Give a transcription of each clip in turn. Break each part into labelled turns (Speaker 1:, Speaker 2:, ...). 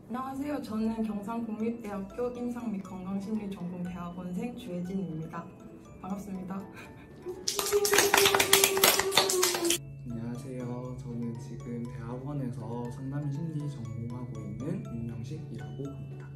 Speaker 1: 안녕하세요. 저는 경상국립대학교 인상 및 건강심리 전공 대학원생 주혜진입니다. 반갑습니다.
Speaker 2: 안녕하세요. 저는 지금 대학원에서 상담심리 전공하고 있는 윤영식이라고 합니다.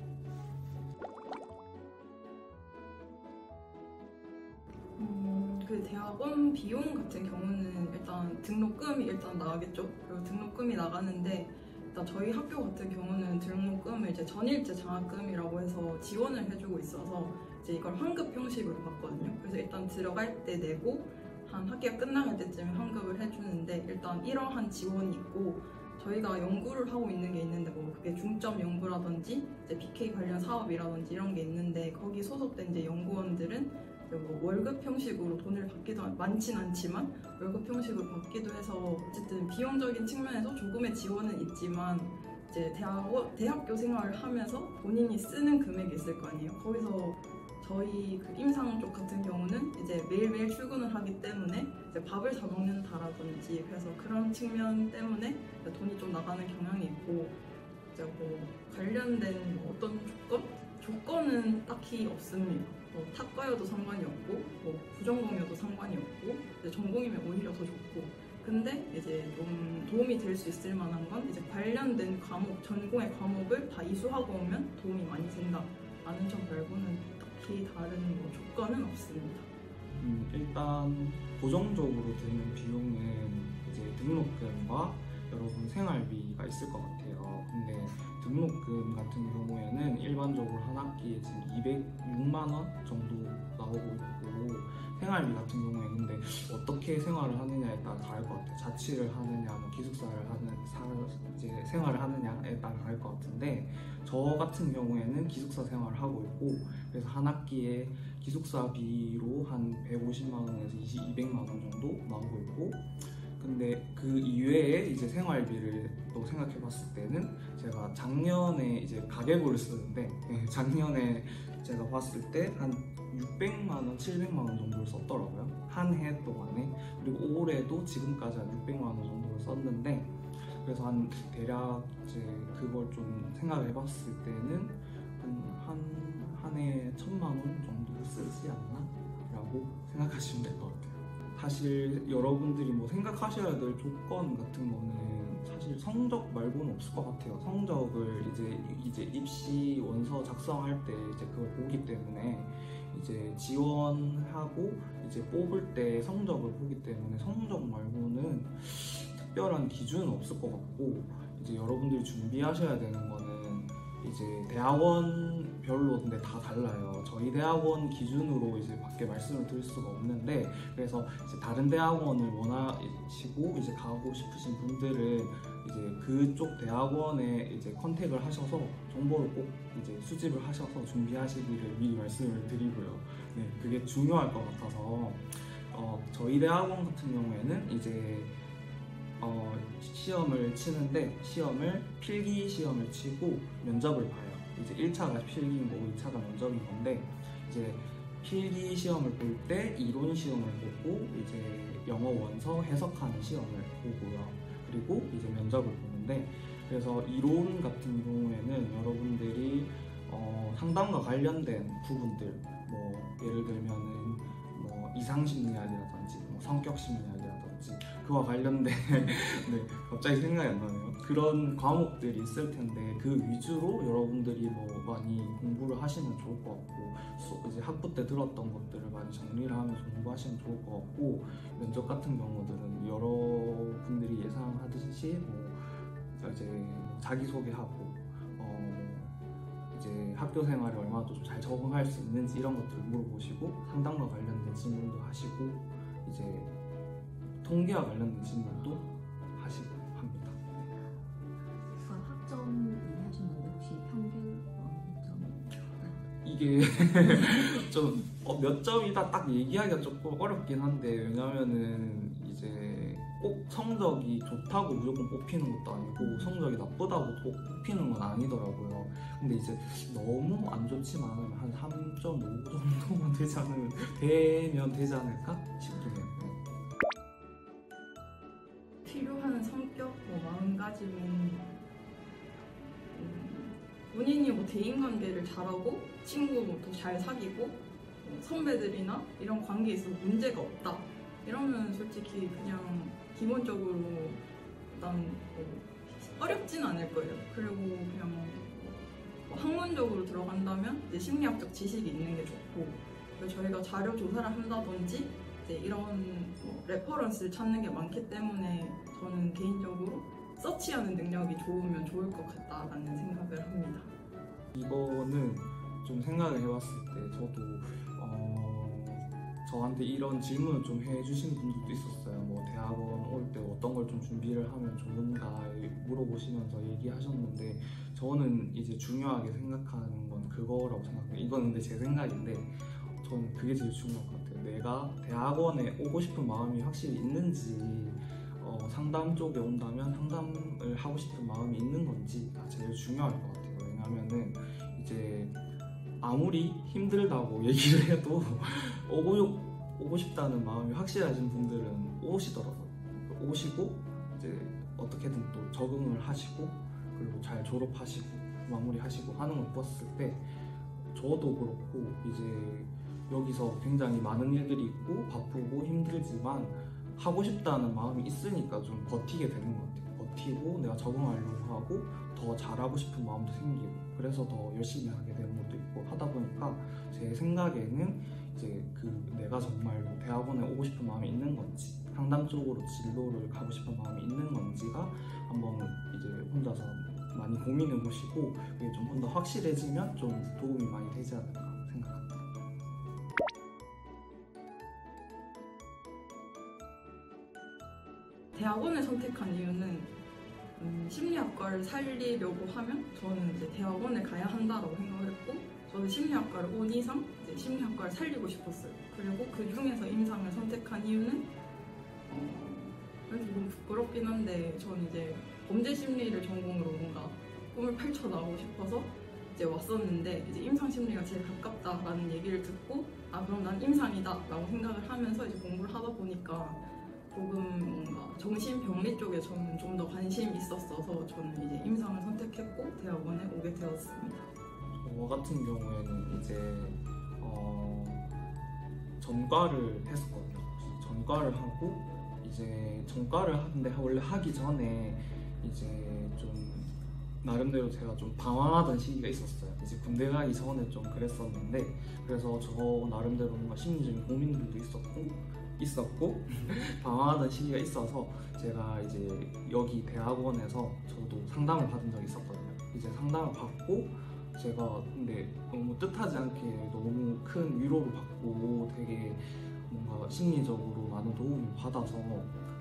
Speaker 1: 그 대학원 비용 같은 경우는 일단 등록금이 일단 나가겠죠. 그리고 등록금이 나가는데 일단 저희 학교 같은 경우는 등록금을 이제 전일제 장학금이라고 해서 지원을 해주고 있어서 이제 이걸 환급 형식으로 받거든요. 그래서 일단 들어갈 때 내고 한 학기가 끝나갈 때쯤에 환급을 해주는데 일단 이러한 지원이 있고 저희가 연구를 하고 있는 게 있는데 뭐 그게 중점 연구라든지 이제 BK 관련 사업이라든지 이런 게 있는데 거기 소속된 이제 연구원들은 뭐 월급 형식으로 돈을 받기도 많진 않지만 월급 형식으로 받기도 해서 어쨌든 비용적인 측면에서 조금의 지원은 있지만 이제 대학교 생활을 하면서 본인이 쓰는 금액이 있을 거 아니에요. 거기서 저희 그 임상 쪽 같은 경우는 이제 매일매일 출근을 하기 때문에 이제 밥을 사 먹는다라든지 그래서 그런 측면 때문에 돈이 좀 나가는 경향이 있고 이제 뭐 관련된 뭐 어떤 조건은 딱히 없습니다. 뭐 탁과여도 상관이 없고 뭐 부전공이어도 상관이 없고 이제 전공이면 오히려 더 좋고 근데 이제 좀 도움이 될 수 있을 만한 건 이제 관련된 과목 전공의 과목을 다 이수하고 오면 도움이 많이 된다 라는 점 말고는 딱히 다른 뭐 조건은 없습니다.
Speaker 2: 일단 고정적으로 드는 비용은 이제 등록금과 여러분 생활비가 있을 것 같아요. 근데 등록금 같은 경우에는 일반적으로 한 학기에 지금 206만 원 정도 나오고 있고 생활비 같은 경우에는 근데 어떻게 생활을 하느냐에 따라 다를 것 같아요. 자취를 하느냐, 뭐 기숙사를 이제 생활을 하느냐에 따라 다를 것 같은데 저 같은 경우에는 기숙사 생활을 하고 있고 그래서 한 학기에 기숙사비로 한 150만 원에서 200만 원 정도 나오고 있고 근데 그 이외에 이제 생활비를 또 생각해 봤을 때는 제가 작년에 이제 가계부를 쓰는데 작년에 제가 봤을 때 한 600만 원, 700만 원 정도를 썼더라고요. 한 해 동안에. 그리고 올해도 지금까지 한 600만 원 정도를 썼는데 그래서 한 대략 이제 그걸 좀 생각해 봤을 때는 한 해에 1000만 원 정도 쓰지 않나? 라고 생각하시면 될 것 같아요. 사실 여러분들이 뭐 생각하셔야 될 조건 같은 거는 사실 성적 말고는 없을 것 같아요. 성적을 이제 입시 원서 작성할 때 이제 그걸 보기 때문에 이제 지원하고 이제 뽑을 때 성적을 보기 때문에 성적 말고는 특별한 기준은 없을 것 같고 이제 여러분들이 준비하셔야 되는 거는 이제 대학원별로 근데 다 달라요. 저희 대학원 기준으로 이제 밖에 말씀을 드릴 수가 없는데 그래서 이제 다른 대학원을 원하시고 이제 가고 싶으신 분들은 이제 그쪽 대학원에 이제 컨택을 하셔서 정보를 꼭 이제 수집을 하셔서 준비하시기를 미리 말씀을 드리고요. 네, 그게 중요할 것 같아서 저희 대학원 같은 경우에는 이제 시험을 치는데 필기 시험을 치고 면접을 봐요. 이제 1차가 필기인 거고 2차가 면접인 건데 이제 필기 시험을 볼 때 이론 시험을 보고 이제 영어 원서 해석하는 시험을 보고요. 그리고 이제 면접을 보는데 그래서 이론 같은 경우에는 여러분들이 상담과 관련된 부분들 뭐 예를 들면은 뭐 이상심리학이라든지 뭐 성격심리학이라든지 그와 관련된 네, 갑자기 생각이 안 나네요. 그런 과목들이 있을 텐데 그 위주로 여러분들이 뭐 많이 공부를 하시면 좋을 것 같고 이제 학부 때 들었던 것들을 많이 정리를 하면서 공부하시면 좋을 것 같고 면접 같은 경우들은 여러분들이 예상하듯이 뭐 이제 자기소개하고 이제 학교 생활에 얼마나 좀 잘 적응할 수 있는지 이런 것들을 물어보시고 상담과 관련된 질문도 하시고 이제 통계와 관련된 질문도 하시고 합니다.
Speaker 3: 학점 얘기하셨는데 혹시 평균 몇 점?
Speaker 2: 이게 좀 몇 점이다 딱 얘기하기가 조금 어렵긴 한데 왜냐면은 이제 꼭 성적이 좋다고 무조건 뽑히는 것도 아니고 성적이 나쁘다고 꼭 뽑히는 건 아니더라고요. 근데 이제 너무 안 좋지만 한 3.5 정도만 되면 되지 않을까 싶긴 해요.
Speaker 1: 필요한 성격, 뭐 마음가짐은 본인이 뭐 대인관계를 잘하고 친구도 잘 사귀고 선배들이나 이런 관계에 있어서 문제가 없다 이러면 솔직히 그냥 기본적으로 일단 어렵진 않을 거예요. 그리고 그냥 학문적으로 들어간다면 이제 심리학적 지식이 있는 게 좋고, 그리고 저희가 자료 조사를 한다든지 이제 이런 레퍼런스를 찾는 게 많기 때문에 저는 개인적으로 서치하는 능력이 좋으면 좋을 것 같다라는 생각을 합니다.
Speaker 2: 이거는 좀 생각을 해봤을 때 저도 저한테 이런 질문을 좀 해주신 분들도 있었어요. 뭐 대학원 올 때 어떤 걸 좀 준비를 하면 좋은가 물어보시면서 얘기하셨는데, 저는 이제 중요하게 생각하는 건 그거라고 생각해요. 이건 근데 제 생각인데 저는 그게 제일 중요할 것 같아요. 내가 대학원에 오고 싶은 마음이 확실히 있는지, 상담 쪽에 온다면 상담을 하고 싶은 마음이 있는 건지가 제일 중요할 것 같아요. 왜냐면은 이제 아무리 힘들다고 얘기를 해도 오고 싶다는 마음이 확실하신 분들은 오시더라고요. 오시고 이제 어떻게든 또 적응을 하시고 그리고 잘 졸업하시고 마무리하시고 하는 걸 봤을 때, 저도 그렇고 이제 여기서 굉장히 많은 일들이 있고 바쁘고 힘들지만 하고 싶다는 마음이 있으니까 좀 버티게 되는 것 같아요. 버티고 내가 적응하려고 하고 더 잘하고 싶은 마음도 생기고, 그래서 더 열심히 하게 되는 것도 있고 하다 보니까 제 생각에는 이제 내가 정말로 대학원에 오고 싶은 마음이 있는 건지, 상담 쪽으로 진로를 가고 싶은 마음이 있는 건지가 한번 이제 혼자서 많이 고민해 보시고, 그게 좀 더 확실해지면 좀 도움이 많이 되지 않을까 생각합니다.
Speaker 1: 대학원을 선택한 이유는 심리학과를 살리려고 하면 저는 이제 대학원에 가야 한다라고 생각을 했고, 저는 심리학과를 온 이상 이제 심리학과를 살리고 싶었어요. 그리고 그 중에서 임상을 선택한 이유는 좀 부끄럽긴 한데 저는 이제 범죄 심리를 전공으로 뭔가 꿈을 펼쳐 나오고 싶어서 이제 왔었는데, 이제 임상 심리가 제일 가깝다라는 얘기를 듣고 그럼 난 임상이다라고 생각을 하면서 이제 공부를 하다 보니까 조금 뭔가 정신병리 쪽에 저는 좀 더 관심이 있었어서 저는 이제 임상을 선택했고 대학원에 오게 되었습니다.
Speaker 2: 저 같은 경우에는 이제 전과를 했었거든요. 전과를 하고 이제 전과를 하는데 원래 하기 전에 이제 좀 나름대로 제가 좀 방황하던 시기가 있었어요. 이제 군대 가기 전에 좀 그랬었는데, 그래서 저 나름대로 뭔가 심리적인 고민들도 있었고 방황하던 시기가 있어서 제가 이제 여기 대학원에서 저도 상담을 받은 적이 있었거든요. 이제 상담을 받고 제가 근데 너무 뜻하지 않게 너무 큰 위로를 받고 되게 뭔가 심리적으로 많은 도움을 받아서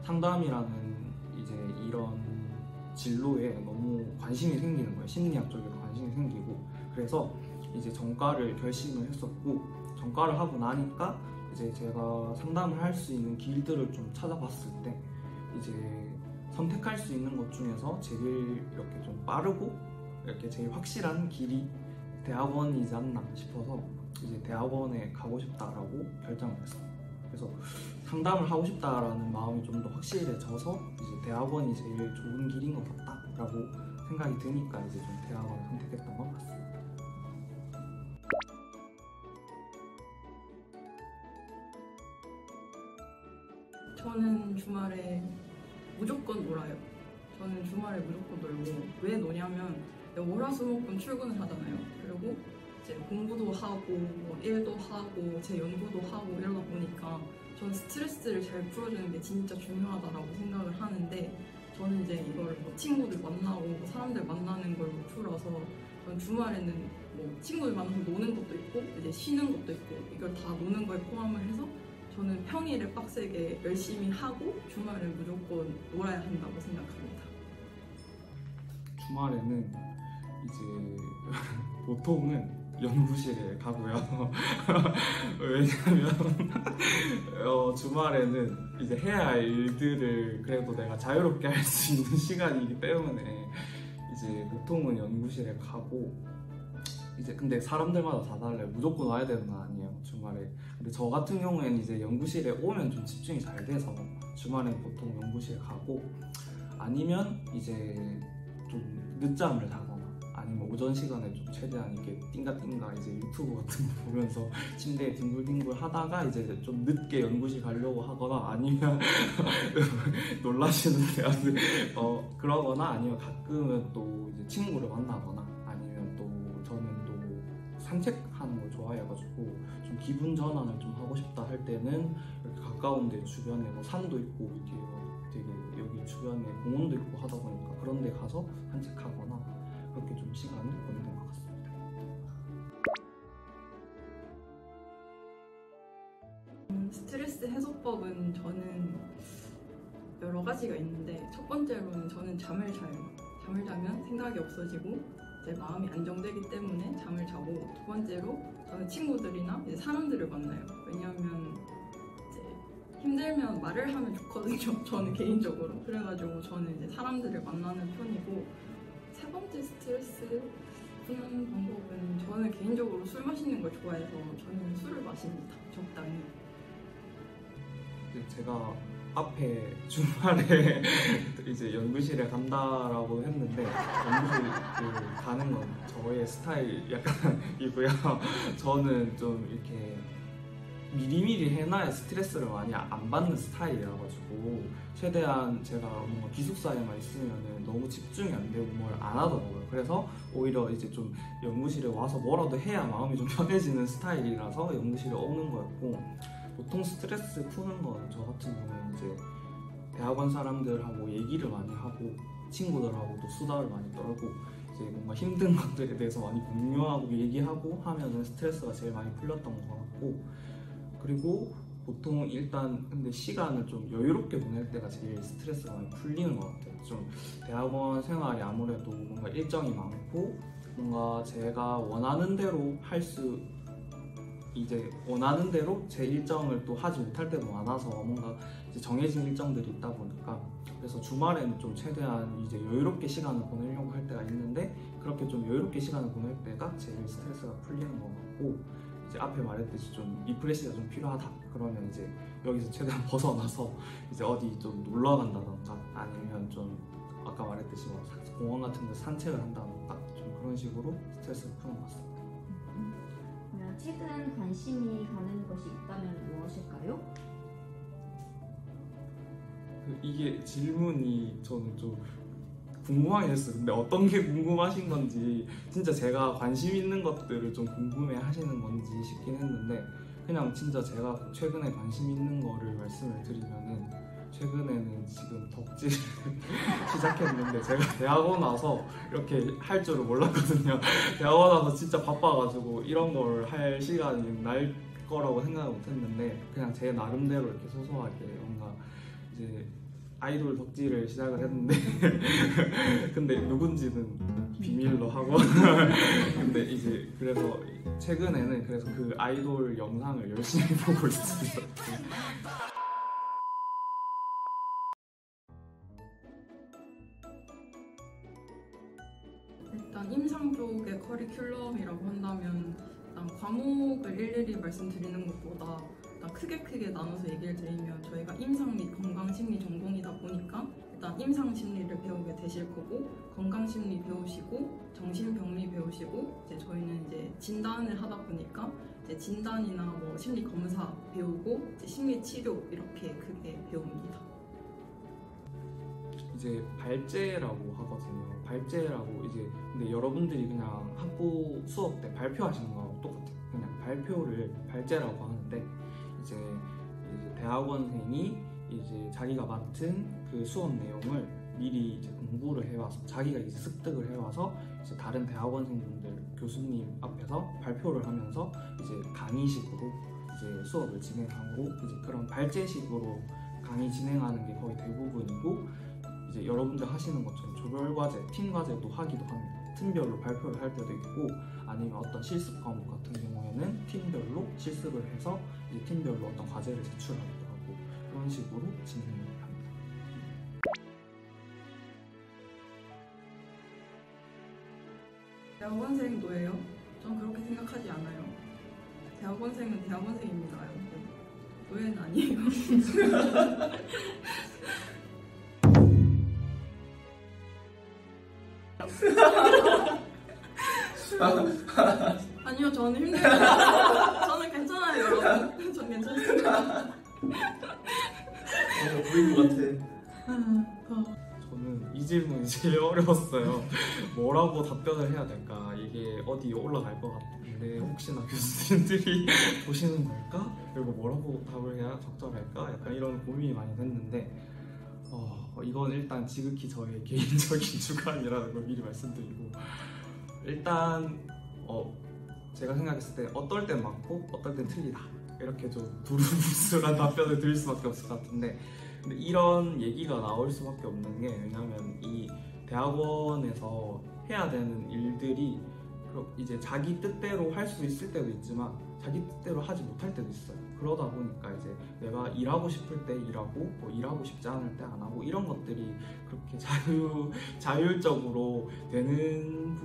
Speaker 2: 상담이라는 이제 이런 진로에 너무 관심이 생기는 거예요. 심리학 쪽에도 관심이 생기고, 그래서 이제 전과를 결심을 했었고, 전과를 하고 나니까 이제 제가 상담을 할 수 있는 길들을 좀 찾아봤을 때 이제 선택할 수 있는 것 중에서 제일 이렇게 좀 빠르고 이렇게 제일 확실한 길이 대학원이지 않나 싶어서 이제 대학원에 가고 싶다라고 결정을 했어요. 그래서 상담을 하고 싶다라는 마음이 좀 더 확실해져서 이제 대학원이 제일 좋은 길인 것 같다라고 생각이 드니까 이제 좀 대학원을 선택했던 것 같습니다.
Speaker 1: 저는 주말에 무조건 놀아요. 저는 주말에 무조건 놀고, 왜 노냐면 월화수목금 출근을 하잖아요. 그리고 이제 공부도 하고 뭐 일도 하고 제 연구도 하고 이러다 보니까 저는 스트레스를 잘 풀어주는 게 진짜 중요하다라고 생각을 하는데, 저는 이제 이걸 뭐 친구들 만나고 뭐 사람들 만나는 걸로 풀어서 저는 주말에는 뭐 친구들 만나서 노는 것도 있고 이제 쉬는 것도 있고 이걸 다 노는 거에 포함을 해서 저는 평일에 빡세게 열심히 하고 주말에 무조건 놀아야 한다고 생각합니다.
Speaker 2: 주말에는 이제 보통은 연구실에 가고요. 왜냐면 주말에는 이제 해야 할 일들을 그래도 내가 자유롭게 할 수 있는 시간이기 때문에 이제 보통은 연구실에 가고, 이제 근데 사람들마다 다 달라요. 무조건 와야 되는 건 아니에요, 주말에. 근데 저 같은 경우에는 이제 연구실에 오면 좀 집중이 잘 돼서 주말에는 보통 연구실에 가고, 아니면 이제 좀 늦잠을 자거나 아니면 오전 시간에 좀 최대한 이렇게 띵가띵가 이제 유튜브 같은 거 보면서 침대에 뒹굴뒹굴 하다가 이제 좀 늦게 연구실 가려고 하거나 아니면 놀라시는데 그러거나 아니면 가끔은 또 이제 친구를 만나거나 아니면 또 저는 또 산책하는 걸 좋아해가지고 좀 기분 전환을 좀 하고 싶다 할 때는 이렇게 가까운 데 주변에 뭐 산도 있고 이렇게 되게 여기 주변에 공원도 있고 하다 보니까 그런 데 가서 산책하거나 그렇게 좀 시간을 보내는 것 같습니다.
Speaker 1: 스트레스 해소법은 저는 여러 가지가 있는데 첫 번째로는 저는 잠을 자요. 잠을 자면 생각이 없어지고 제 마음이 안정되기 때문에 잠을 자고, 두 번째로 저는 친구들이나 이제 사람들을 만나요. 왜냐하면 이제 힘들면 말을 하면 좋거든요. 저는 개인적으로. 그래가지고 저는 이제 사람들을 만나는 편이고, 세 번째 스트레스 푸는 방법은 저는 개인적으로 술 마시는 걸 좋아해서 저는 술을 마십니다. 적당히.
Speaker 2: 제가 앞에 주말에 이제 연구실에 간다라고 했는데 연구실 가는 건 저의 스타일 약간이고요. 저는 좀 이렇게 미리미리 해놔야 스트레스를 많이 안 받는 스타일이라 가지고 최대한 제가 뭔가 기숙사에만 있으면 너무 집중이 안 되고 뭘 안 하더라고요. 그래서 오히려 이제 좀 연구실에 와서 뭐라도 해야 마음이 좀 편해지는 스타일이라서 연구실에 오는 거였고, 보통 스트레스 푸는 건 저 같은 경우는 이제 대학원 사람들하고 얘기를 많이 하고 친구들하고도 수다를 많이 떨고 이제 뭔가 힘든 것들에 대해서 많이 공유하고 얘기하고 하면은 스트레스가 제일 많이 풀렸던 것 같고, 그리고 보통 일단 근데 시간을 좀 여유롭게 보낼 때가 제일 스트레스가 많이 풀리는 것 같아요. 좀 대학원 생활이 아무래도 뭔가 일정이 많고 뭔가 제가 원하는 대로 이제 원하는 대로 제 일정을 또 하지 못할 때도 많아서 뭔가 이제 정해진 일정들이 있다 보니까, 그래서 주말에는 좀 최대한 이제 여유롭게 시간을 보내려고 할 때가 있는데, 그렇게 좀 여유롭게 시간을 보낼 때가 제일 스트레스가 풀리는 것 같고, 이제 앞에 말했듯이 좀 리프레시가 좀 필요하다 그러면 이제 여기서 최대한 벗어나서 이제 어디 좀 놀러 간다던가 아니면 좀 아까 말했듯이 뭐 공원 같은 데 산책을 한다던가 좀 그런 식으로 스트레스를 푸는 것 같습니다.
Speaker 3: 최근 관심이 가는 것이 있다면 무엇일까요?
Speaker 2: 이게 질문이 저는 좀 궁금하게 됐어요. 근데 어떤 게 궁금하신 건지, 진짜 제가 관심 있는 것들을 좀 궁금해 하시는 건지 싶긴 했는데, 그냥 진짜 제가 최근에 관심 있는 거를 말씀을 드리면은, 최근에는 지금 덕질을 시작했는데 제가 대학원 와서 이렇게 할 줄을 몰랐거든요. 대학원 와서 진짜 바빠가지고 이런 걸 할 시간이 날 거라고 생각을 못했는데, 그냥 제 나름대로 이렇게 소소하게 뭔가 이제 아이돌 덕질을 시작을 했는데 근데 누군지는 비밀로 하고 근데 이제 그래서 최근에는 그래서 그 아이돌 영상을 열심히 보고 있습니다.
Speaker 1: 일단 임상 쪽의 커리큘럼이라고 한다면 일단 과목을 일일이 말씀드리는 것보다 일단 크게 나눠서 얘기를 드리면, 저희가 임상 및 건강심리 전공이다 보니까 일단 임상심리를 배우게 되실 거고, 건강심리 배우시고 정신병리 배우시고, 이제 저희는 이제 진단을 하다 보니까 이제 진단이나 뭐 심리 검사 배우고 이제 심리 치료 이렇게 크게 배웁니다.
Speaker 2: 이제 발제라고 하거든요. 발제라고 이제 근데 여러분들이 그냥 학부 수업 때 발표하시는 거하고 똑같아요. 그냥 발표를 발제라고 하는데, 이제 대학원생이 이제 자기가 맡은 그 수업 내용을 미리 이제 공부를 해와서 자기가 이제 습득을 해와서 이제 다른 대학원생분들 교수님 앞에서 발표를 하면서 이제 강의식으로 이제 수업을 진행하고, 이제 그런 발제식으로 강의 진행하는 게 거의 대부분이고, 이제 여러분들 하시는 것처럼 조별과제, 팀과제도 하기도 합니다. 팀별로 발표를 할 때도 있고, 아니면 어떤 실습 과목 같은 경우에는 팀별로 실습을 해서 이제 팀별로 어떤 과제를 제출하기도 하고, 그런 식으로 진행을 합니다.
Speaker 1: 대학원생 노예요? 전 그렇게 생각하지 않아요. 대학원생은 대학원생입니다, 여러분. 노예는 아니에요. 아니요, 저는 힘들어요. 저는 괜찮아요, 여러분. 전 괜찮아요.
Speaker 4: 보인 것 같아.
Speaker 2: 저는 이 질문이 제일 어려웠어요. 뭐라고 답변을 해야 될까? 이게 어디 올라갈 것 같은데 혹시나 교수님들이 보시는 걸까? 그리고 뭐라고 답을 해야 적절할까? 약간 이런 고민이 많이 됐는데 이건 일단 지극히 저의 개인적인 주관이라는 걸 미리 말씀드리고, 일단 제가 생각했을 때 어떨 땐 맞고 어떨 땐 틀리다, 이렇게 좀 두루뭉술한 답변을 드릴 수밖에 없을 것 같은데, 근데 이런 얘기가 나올 수밖에 없는 게, 왜냐면 이 대학원에서 해야 되는 일들이 이제 자기 뜻대로 할 수 있을 때도 있지만 자기 뜻대로 하지 못할 때도 있어요. 그러다 보니까 이제 내가 일하고 싶을 때 일하고 일하고 싶지 않을 때 안 하고, 이런 것들이 그렇게 자율적으로 되는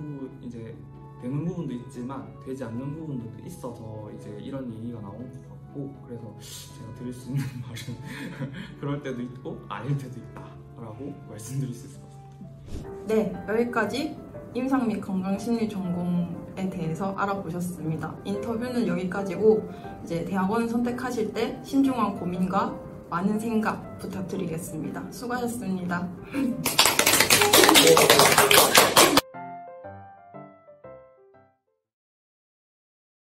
Speaker 2: 부분도 있지만 되지 않는 부분들도 있어서 이제 이런 얘기가 나온 것 같고, 그래서 제가 드릴 수 있는 말은 그럴 때도 있고 아닐 때도 있다라고 말씀드릴 수 있을 것 같습니다.
Speaker 1: 네, 여기까지 임상 및 건강심리 전공에 대해서 알아보셨습니다. 인터뷰는 여기까지고, 이제 대학원 선택하실 때 신중한 고민과 많은 생각 부탁드리겠습니다. 수고하셨습니다.